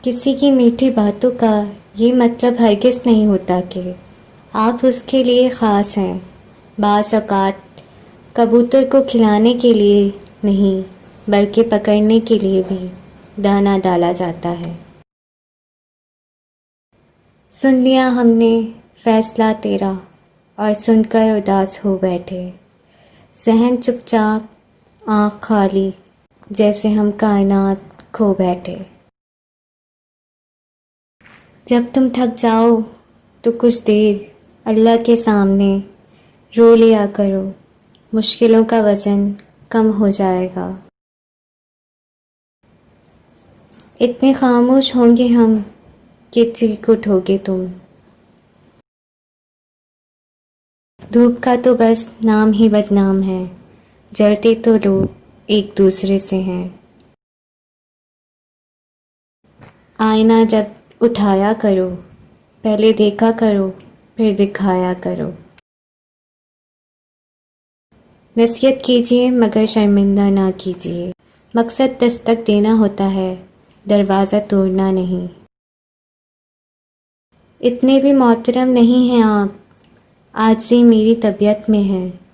کسی کی میٹھی باتوں کا یہ مطلب ہرگز نہیں ہوتا کہ آپ اس کے لیے خاص ہیں۔ بعض اوقات کبوتر کو کھلانے کے لیے نہیں بلکہ پکڑنے کے لیے بھی دانہ ڈالا جاتا ہے۔ سن لیا ہم نے فیصلہ تیرا اور سن کر اداس ہو بیٹھے، ذہن چپ چاپ آنکھ خالی، جیسے ہم کائنات کھو بیٹھے۔ جب تم تھک جاؤ تو کچھ دیر اللہ کے سامنے رو لیا کرو، مشکلوں کا وزن کم ہو جائے گا۔ اتنے خاموش ہوں گے ہم کہ چیخ اٹھو گے تم۔ دھوپ کا تو بس نام ہی بدنام ہے، جلتے تو لوگ ایک دوسرے سے ہیں۔ آئینہ جب اٹھایا کرو، پہلے دیکھا کرو پھر دکھایا کرو۔ نصیحت کیجیے مگر شرمندہ نہ کیجیے، مقصد دستک دینا ہوتا ہے، دروازہ توڑنا نہیں۔ اتنے بھی محترم نہیں ہیں آپ، عاجزی میری طبیعت میں ہے۔